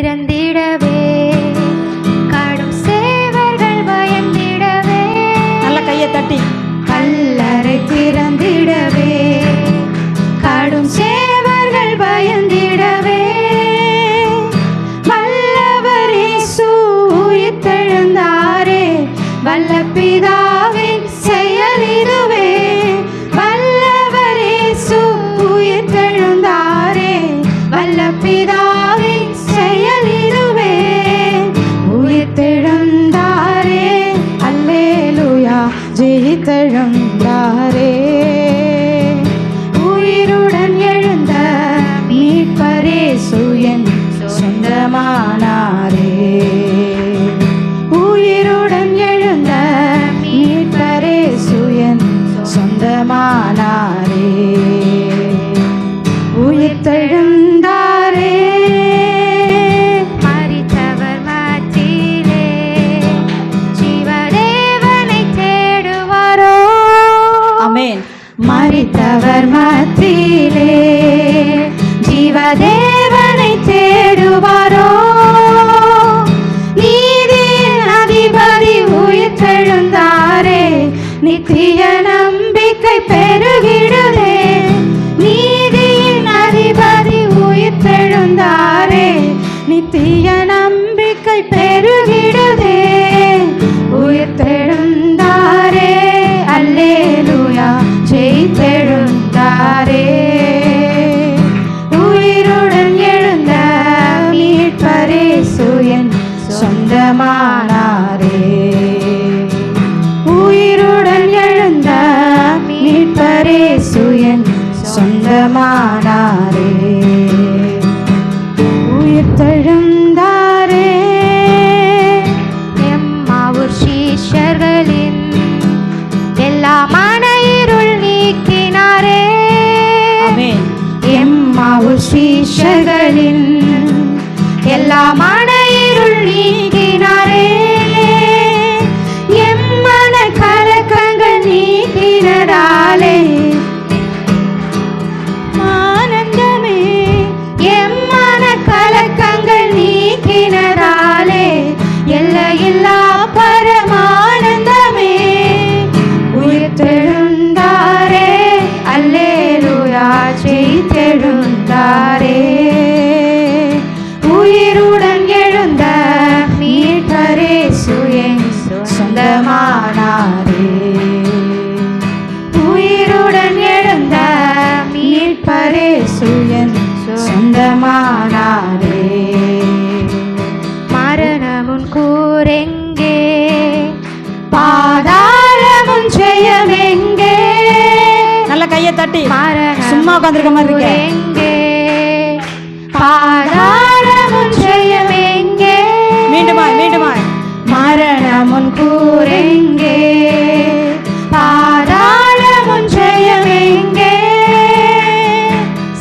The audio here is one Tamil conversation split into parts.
திறந்திடவே, கடும் சேவர்கள் பயந்திடவே, நல்ல கையை தட்டி. கல்லறை திறந்திடவே, கடும் சேவர்கள் பயந்திடவே, வல்லவர் இயேசு உயிர்த்தெழுந்தாரே, வல்ல பிதாவின் செயல் இதுவே. வல்லவர் இயேசு உயிர்த்தெழுந்தாரே, வல்ல பிதாவின் செயல் இதுவே. உயிர்த்தெழுந்தாரே, அல்லேலூயா, ஜெயித்தெழுந்தாரே. உயிருடன் எழுந்த மீட்பர் இயேசு என் சொந்தமானாரே. உயிருடன் எழுந்த மீட்பர் இயேசு என் சொந்தமானாரே. உயிர்த்தெழுந்தாரே, மரித்தவர் மத்தியிலே ஜீவதேவனை தேடுவாரோ. ஆமென். மரித்தவர் மத்தியிலே ஜீவதேவனை தேடுவாரோ. நீதியின் அதிபதி உயிர்த்தெழுந்தாரே, நித்திய நம்பிக்கை பெருகிடுதே. நீதியின் அதிபதி உயிர்த்தெழுந்தாரே, நித்திய நம்பிக்கை பெருகிடுதே. உயிர்த்தெழுந்தாரே, அல்லேலூயா, ஜெயித்தெழுந்தாரே. உயிருடன் எழுந்த மீட்பர் இயேசு என் சொந்தமானாரே. உயிருடன் எழுந்த மீட்பர் இயேசு என் சொந்தமானாரே. உயிர்த்தெழுந்தாரே, எம்மாவூர் சீஷர்களின் எல்லா மன இருள் நீக்கினாரே. ஆமென். எம்மாவூர் சீஷர்களின் எல்லா மன இருள் நீக்கினாரே. எம்மன கலக்கங்கள் நீக்கினதாலே ஆனந்தமே. எம்மன கலக்கங்கள் நீக்கினதாலே எல்லையில்லா பரமானந்தமே. உயிர்த்தெழுந்தாரே, அல்லேலூயா, ஜெயித்தெழுந்தாரே. உயிருடன் எழுந்த மீட்பர் இயேசு என் சொந்தமானாரே. உயிருடன் எழுந்த மீட்பர் இயேசு என் சொந்தமானாரே. மரணமுன் கூரெங்கே, பாதாளமுன் ஜெயமெங்கே. நல்ல கையை தட்டி. மரணம் சும்மா உட்கார்ந்திருக்க மாதிரி இருக்கே. எங்கே, பாதாளமுன் ஜெயமெங்கே. மீண்டுமாய் மீண்டுமாய். மரணமுன் கூரெங்கே, பாதாளமுன் ஜெயமெங்கே.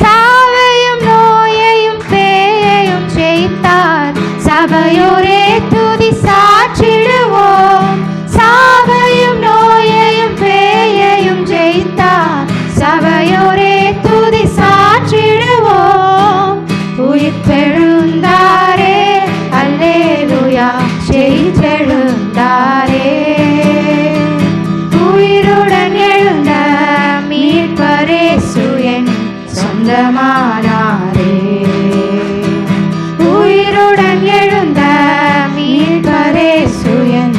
சாவையும் நோயையும் பேயையும் ஜெயித்தார், சபையோரே துதி சாற்றிடுவோம். சாவையும் நோயையும் பேயையும் ஜெயித்தார், சபையோரே துதி சாற்றிடுவோம். உயிர்த்தெழுந்தாரே, அல்லேலூயா, ஜெயித்தெழுந்தாரே. உயிருடன் எழுந்த மீட்பர் இயேசு என் சொந்தமானாரே. உயிருடன் எழுந்த மீட்பர் இயேசு என்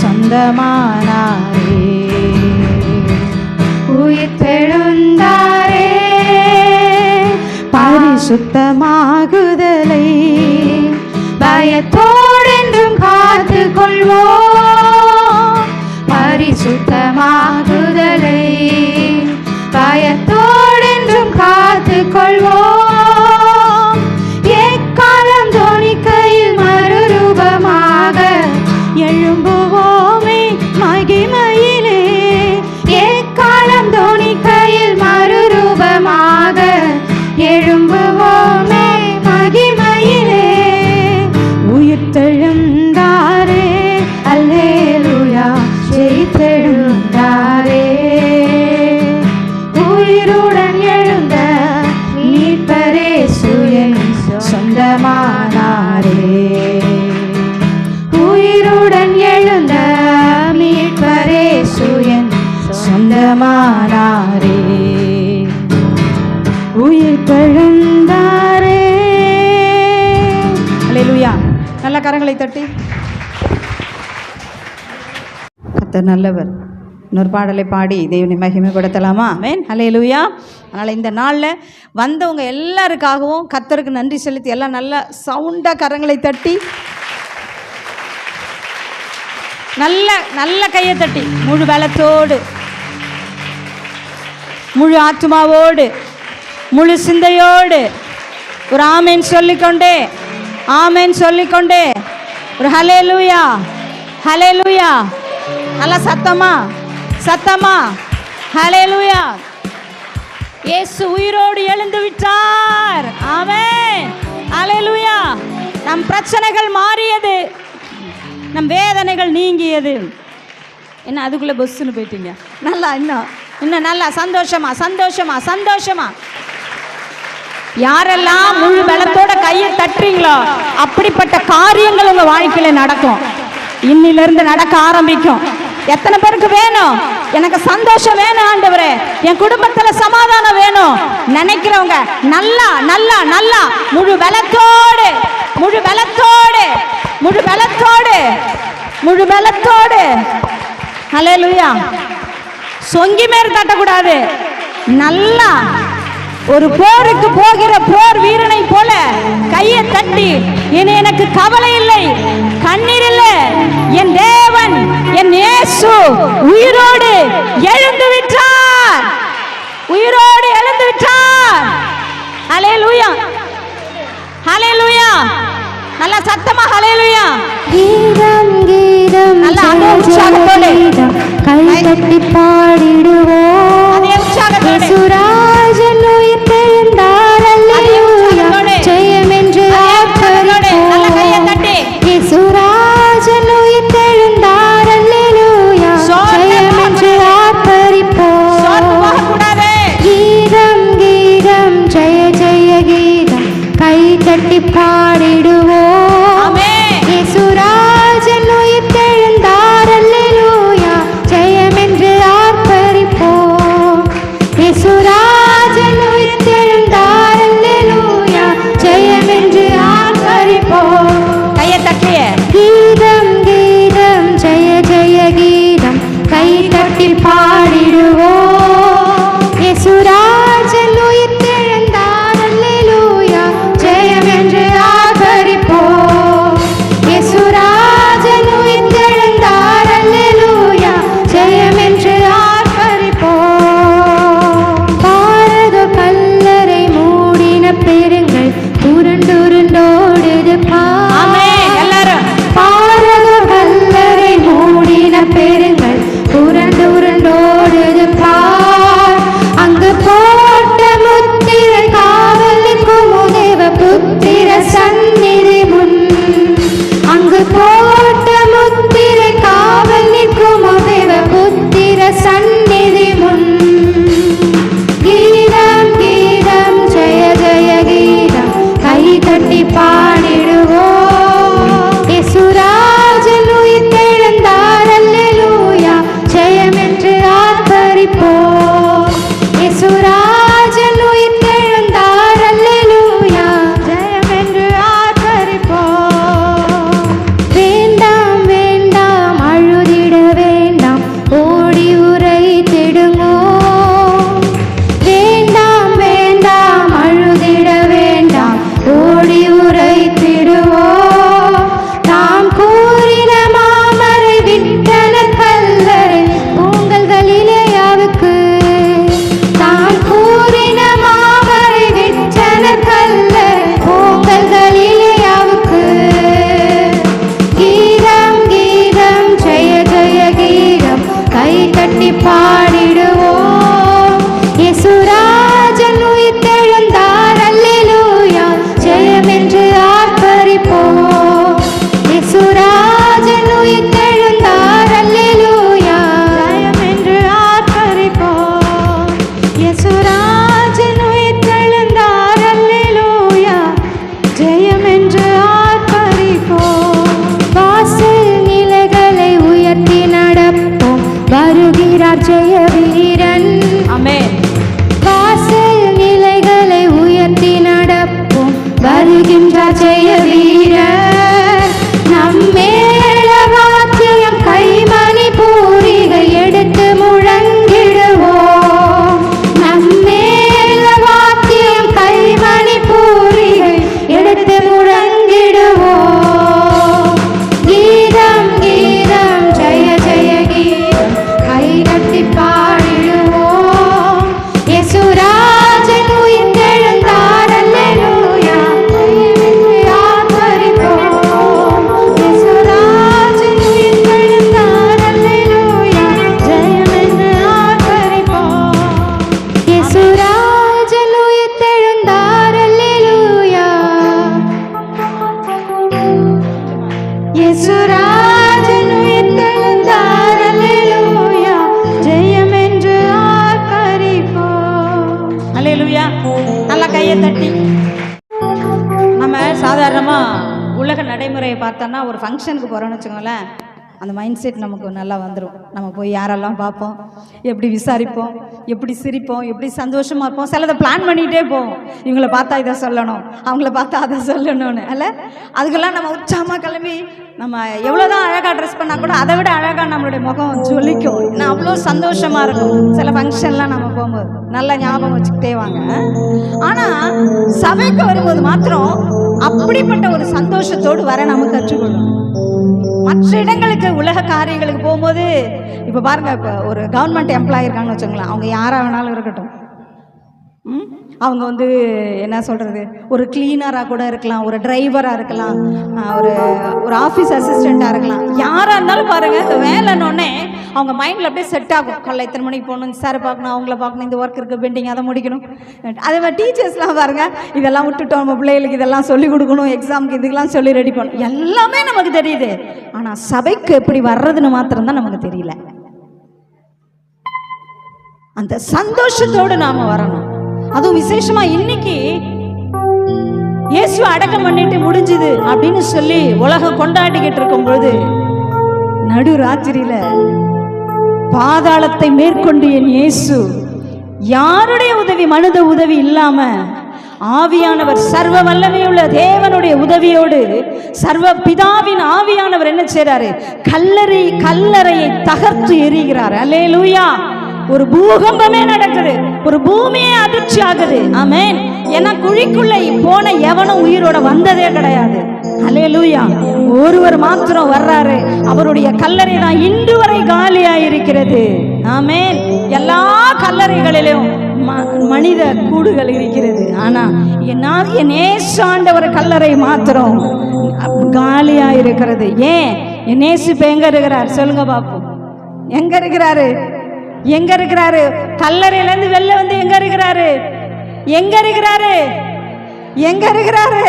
சொந்தமானாரே. உயிர்த்தெழுந்தாரே, பரிசுத்தமாகுதலை பயத்தோடென்றும் காத்து கொள்வோம். பரிசுத்தமாகுதலை பயத்தோடென்றும் காத்து கொள்வோம். எக்காலம் தொனிக்கையில் மறுரூபமாக எழும்புவோமே மகிமையிலே. எக்காலம் தொனிக்கையில் மறுரூபமாக எழும்புவோமே மகிமையிலே. உயிர்த்தெழுந்தாரே, அல்லேலூயா, ஜெயித்தெழுந்தாரே. உயிருடன் எழுந்த மீட்பர் இயேசு என் சொந்தமானாரே. நல்ல கரங்களை தட்டி. கர்த்தர் நல்லவர். இன்னொரு பாடலை பாடி தேவனை மகிமைப்படுத்தலாமா? ஆமென், ஹல்லேலூயா. அதனால் இந்த நாளில் வந்தவங்க எல்லாருக்காகவும் கர்த்தருக்கு நன்றி செலுத்தி எல்லாம் நல்ல சவுண்டாக கரங்களை தட்டி நல்ல நல்ல கையை தட்டி முழு பலத்தோடு முழு ஆத்மாவோடு முழு சிந்தையோடு ஒரு ஆமென் சொல்லிக்கொண்டே ஒரு ஹல்லேலூயா ஹல்லேலூயா நல்ல சத்தமா ஹல்லேலூயா. இயேசு உயிரோடு எழுந்து விட்டார். ஆமென், ஹல்லேலூயா. நம் பிரச்சனைகள் மாறியது, நம் வேதனைகள் நீங்கியது. என்ன அதுக்குள்ளே பஸ்ஸுன்னு போயிட்டீங்க? நல்லா இன்னும் நல்லா சந்தோஷமா யாரெல்லாம் முழு பலத்தோட கையை தட்டுறீங்களோ அப்படிப்பட்ட காரியங்கள் உங்க வாழ்க்கையில நடக்கும். இன்னிலிருந்து நடக்க ஆரம்பிக்கும். எத்தனை பேருக்கு வேணும்? எனக்கு சந்தோஷம் வேணும் ஆண்டவரே, என் குடும்பத்துல சமாதானம் வேணும் நினைக்கிறவங்க நல்லா நல்லா நல்லா முழு பலத்தோடு ஹல்லேலூயா. சொங்கி மேல தட்டக்கூடாது. நல்லா ஒரு போருக்கு போகிற போர் வீரனை போல கையை தட்டி, இனி எனக்கு கவலை இல்லை, கண்ணீர் இல்லை, என் தேவன் என் இயேசு உயிரோடு எழுந்து விட்டார். ஹல்லேலூயா ஹல்லேலூயா. நல்ல சத்தமா ஹல்லேலூயா. கீதம் நல்ல உற்சாகத்தோடு கை தட்டி பாடிடுவோம். அதே உற்சாகத்தோடு சுராஜன் உயிர்த்தெழுந்தார். அல்லேலூயா. ஜெயம் என்று நல்ல கையை தட்டி சுராஜன் உயிர்த்தெழுந்தார். அல்லேலூயா. ஜெயம் என்று ஆர்ப்பரிப்போம். கீதம் ஜெய ஜெய கீதம் கை தட்டி பாடிடுவோம். சுராஜன் உயிர்த்தெழுந்தார். அல்லேலூயா. ஜெயம் என்று ஆர்ப்பரிப்போம். சுராஜன் உயிர்த்தெழுந்தார். அல்லேலூயா. ஜெயம் என்று ஆர்ப்பரிப்போம். கையை தட்டிய கீதம் ஜெய ஜெய கீதம் கை தட்டி பாடிடுவோம். சுராஜன் உயிர்த்தெழுந்தார். அல்லேலூயா. ஜெயம் என்று ஆர்ப்பரிப்போம். சுராஜன் உயிர்த்தெழுந்தார். அல்லேலூயா. ஜெயம் என்று ஆர்ப்பரிப்போம். பாரத கல்லறை மூடின பெருங்கள் உருண்டோடுது எல்லாரும் பாரத கல்லறை மூடின பெருங்கள் உருண்டோடுது அங்கு போட்ட முத்திரை காவலுக்கும் உதவ புத்திர சந்நிதி முன். அங்கு போட்ட முத்திரை காவலுக்கும் உதவ புத்திர சந்நிதி முன். கீதம் ஜெய ஜெய கீதம் கை தட்டி பாடிடுவோம். சுராஜன் உயிர்த்தெழுந்தார். அல்லேலூயா. ஜெயம் என்று ஆர்ப்பரிப்போம். சுராஜன் உயிர்த்தெழுந்தார். அல்லேலூயா. ஜெயம் என்று ஆர்ப்பரிப்போம். வேண்டாம் வேண்டாம் அழுதிட வேண்டாம், ஓடி உரைத்திடுமோ. வேண்டாம் வேண்டாம் அழுதிட வேண்டாம், ஓடி உரைத்திடுவோம். தாம் கூறின மாமரை விட்டன கல்லறை பூங்கல்களிலேயாவுக்கு. தாம் கூறின மாமரை விட்டன கல்லறை பூங்கல்களிலேயாவுக்கு. கீதம் ஜெய ஜெய கீதம் கை தட்டி பாடிடுவோம். சுராஜன் உயிர்த்தெழுந்தார். அல்லேலூயா. ஜெயம் என்று ஆர்ப்பரிப்போம். சுராஜன் உயிர்த்தெழுந்தார். அல்லேலூயா. ஜெயம் என்று ஆர்ப்பரிப்போம். சுராஜன் உயிர்த்தெழுந்தார். அல்லேலூயா. ஜெயம் என்று ஆர்ப்பரிப்போம். வாசல் நிலைகளை உயர்த்தி நடப்போம். வருகிறார் ஜெய வீரன். ஆமென். வாசல் நிலைகளை உயர்த்தி நடப்போம். வருகின்றார் ஜெய வீரர். இயேசுராஜன் உயிர்த்தெழுந்தார் அல்லேலூயா ஜெயம் என்று ஆர்ப்பரிப்போம். அல்லேலூயா. நல்லா கையை தட்டி. நம்ம சாதாரணமாக உலக நடைமுறையை பார்த்தோன்னா ஒரு ஃபங்க்ஷனுக்கு போகிறோன்னு வச்சுக்கோங்களேன், அந்த மைண்ட் செட் நமக்கு நல்லா வந்துடும். நம்ம போய் யாரெல்லாம் பார்ப்போம், எப்படி விசாரிப்போம், எப்படி சிரிப்போம், எப்படி சந்தோஷமாக இருப்போம். சிலதை பிளான் பண்ணிகிட்டே போவோம். இவங்கள பார்த்தா இதை சொல்லணும், அவங்கள பார்த்தா அதை சொல்லணும்னு. அல்ல, அதுக்கெல்லாம் நம்ம உற்சாகமாக கிளம்பி நம்ம எவ்வளோதான் அழகாக ட்ரெஸ் பண்ணால் கூட அதை விட அழகாக நம்மளுடைய முகம் ஜொலிக்கும். ஏன்னா அவ்வளோ சந்தோஷமாக இருக்கும். சில ஃபங்க்ஷன்லாம் நம்ம போகும்போது நல்லா ஞாபகம் வச்சுக்கிட்டே வாங்க. ஆனால் சபைக்கு வரும்போது மாத்திரம் அப்படிப்பட்ட ஒரு சந்தோஷத்தோடு வர நம்ம கற்றுக்கொள்ளணும். மற்ற இடங்களுக்கு உலக காரியங்களுக்கு போகும்போது இப்போ பாருங்க, இப்போ ஒரு கவர்மெண்ட் எம்ப்ளாயி இருக்காங்கன்னு வச்சுங்களேன், அவங்க யாராக வேணாலும் இருக்கட்டும், அவங்க வந்து என்ன சொல்கிறது, ஒரு கிளீனராக கூட இருக்கலாம், ஒரு டிரைவராக இருக்கலாம், ஒரு ஆஃபீஸ் அசிஸ்டண்ட்டாக இருக்கலாம், யாராக இருந்தாலும் பாருங்கள், இந்த வேலைன்னொன்னே அவங்க மைண்டில் அப்படியே செட் ஆகும். காலைல இத்தனை மணிக்கு போகணும், சாரை பார்க்கணும், அவங்கள பார்க்கணும், இந்த ஒர்க் இருக்குது பெண்டிங், அதை முடிக்கணும். அதே மாதிரி டீச்சர்ஸ்லாம் பாருங்கள், இதெல்லாம் விட்டுட்டோம், நம்ம பிள்ளைகளுக்கு இதெல்லாம் சொல்லிக் கொடுக்கணும், எக்ஸாமுக்கு இதுக்கெல்லாம் சொல்லி ரெடி பண்ணணும், எல்லாமே நமக்கு தெரியுது. ஆனால் சபைக்கு எப்படி வர்றதுன்னு மாத்திரம்தான் நமக்கு தெரியல. அந்த சந்தோஷத்தோடு நாம் வரணும். அதுவும் விசேஷமா இன்னைக்கு இயேசு அடக்கம் பண்ணிட்டு முடிஞ்சுது அப்படின்னு சொல்லி உலகம் கொண்டாடிக்கிட்டு இருக்கும் பொழுது, நடு ராத்திரியில பாதாளத்தை மேற்கொண்டு என் இயேசு யாருடைய உதவி, மனித உதவி இல்லாம ஆவியானவர், சர்வ வல்லமையுள்ள தேவனுடைய உதவியோடு சர்வ பிதாவின் ஆவியானவர் என்ன செய்றாரு, கல்லறையை தகர்த்து எறிகிறார். அல்லேலூயா. ஒரு பூகம்பமே நடக்குது, ஒரு பூமியே அதிர்ச்சி ஆகுது. ஆமென். ஏன்னா குழிக்குள்ள போன எவனும் உயிரோட வந்ததே கிடையாது. அல்லேலூயா. ஒருவர் மாத்திரம் வர்றாரு, அவருடைய கல்லறை தான் இன்று வரை காலியாயிருக்கிறது. ஆமென். எல்லா கல்லறைகளிலும் மனித கூடுகள் இருக்கிறது. ஆனா என் ஏசாண்டவர் கல்லறை மாத்திரம் காலியாயிருக்கிறது. ஏன்? என் ஏசு இப்ப எங்க இருக்கிறார் சொல்லுங்க பாப்போம். எங்க இருக்கிறாரு? எங்க இருக்கிறாரு? கல்லறையில இருந்து வெளில வந்து எங்க இருக்கிறாரு? எங்க இருக்கிறாரு? எங்க இருக்கிறாரு?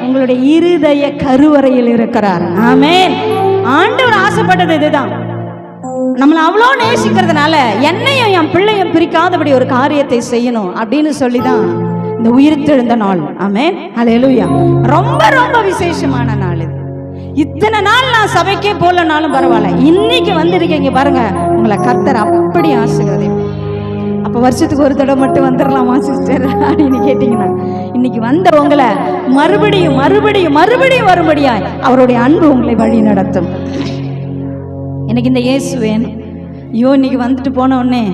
உங்களுடைய இருதய கருவறையில் இருக்கிறார். ஆமென். ஆண்டவர் ஆசைப்பட்டது இதுதான். நம்மளை அவ்வளோ நேசிக்கிறதுனால என்னையும் என் பிள்ளையும் பிரிக்காதபடி ஒரு காரியத்தை செய்யணும் அப்படின்னு சொல்லிதான் இந்த உயிர்த்தெழுந்த நாள். ஆமென். அல்லேலூயா. ரொம்ப ரொம்ப விசேஷமான நாள் இது. இத்தனை நாள் நான் சபைக்கே போலனாலும் பரவாயில்ல, இன்னைக்கு வந்திருக்கீங்க பாருங்க, உங்களை கர்த்தர் அப்படி ஆசீர்வதிப்பார். அப்போ வருஷத்துக்கு ஒரு தடவை மட்டும் வந்துடலாமா சிஸ்டர் அப்படின்னு கேட்டிங்கன்னா, இன்னைக்கு வந்தவங்களை மறுபடியும் மறுபடியும் மறுபடியும் வரும்படியா அவருடைய அன்பு உங்களை வழி நடத்தும். எனக்கு இந்த இயேசு வேணும். ஐயோ இன்னைக்கு வந்துட்டு போன உடனே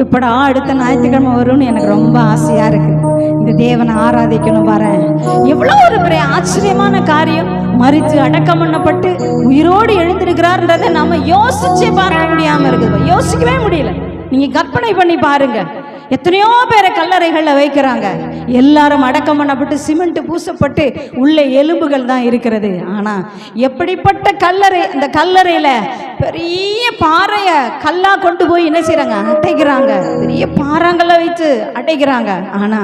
எப்படா அடுத்த ஞாயிற்றுக்கிழமை வரும்னு எனக்கு ரொம்ப ஆசையாக இருக்குது. இந்த தேவனை ஆராதிக்கணும். வரேன். எவ்வளோ ஒரு பெரிய ஆச்சரியமான காரியம். மரித்து அடக்கம் பண்ணப்பட்டு உயிரோடு எழுந்திருக்கிறார்ன்றதை நம்ம யோசிச்சே பார்க்க முடியாமல் இருக்குது. யோசிக்கவே முடியல. நீங்கள் கற்பனை பண்ணி பாருங்க. எத்தனையோ பேரை கல்லறைகள்ல வைக்கிறாங்க. எல்லாரும் அடக்கம் பண்ணப்பட்டு சிமெண்ட் பூசப்பட்டு உள்ள எலும்புகள் தான் இருக்கிறது. ஆனா எப்படிப்பட்ட கல்லறை, அந்த கல்லறையில பெரிய பாறைய கல்லா கொண்டு போய் என்ன செய்யறாங்க, அடைக்கிறாங்க. பெரிய பாறாங்கல்ல வைத்து அடைக்கிறாங்க. ஆனா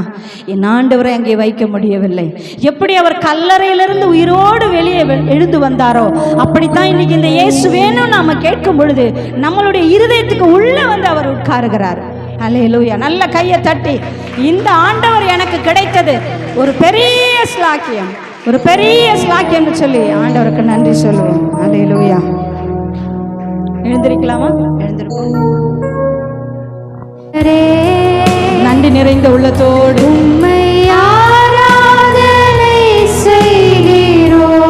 என் ஆண்டவரை அங்கே வைக்க முடியவில்லை. எப்படி அவர் கல்லறையிலிருந்து உயிரோடு வெளியே எழுந்து வந்தாரோ அப்படித்தான் இன்னைக்கு இந்த இயேசு வேணும் நாம கேட்கும் பொழுது நம்மளுடைய இருதயத்துக்கு உள்ள வந்து அவர் உட்காருகிறார். அல்லேலூயா. நல்ல கையை தட்டி, இந்த ஆண்டவர் எனக்கு கிடைத்தது ஒரு பெரிய ஸ்லாக்கியம், ஒரு பெரிய ஸ்லாக்கியம்னு சொல்லி ஆண்டவருக்கு நன்றி சொல்லுவோம். அல்லேலூயா. எழுந்திருக்கலாமா? எழுந்திருப்போம். நன்றி நிறைந்த உள்ளத்தோடு உம்மை ஆராதனை செய்கிறோம்.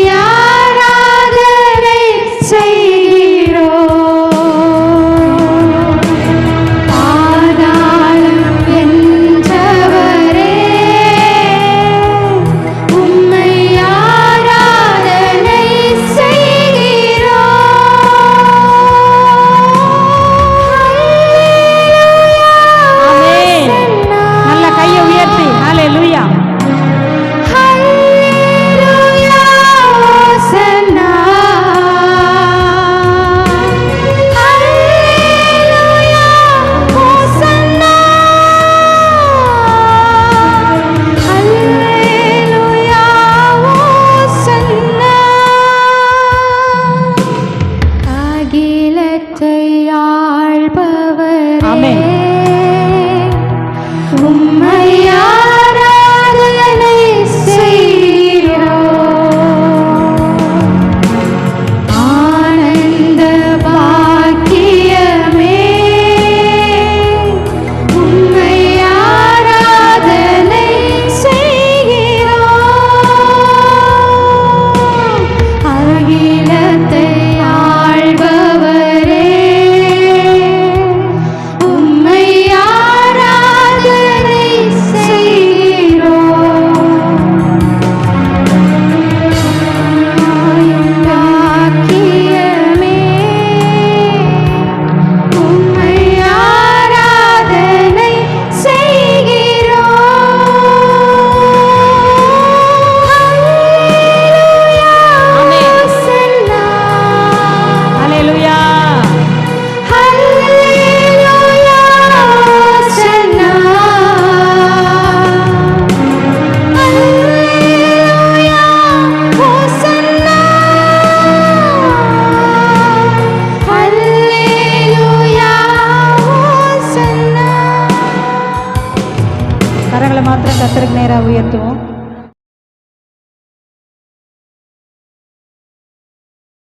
யார்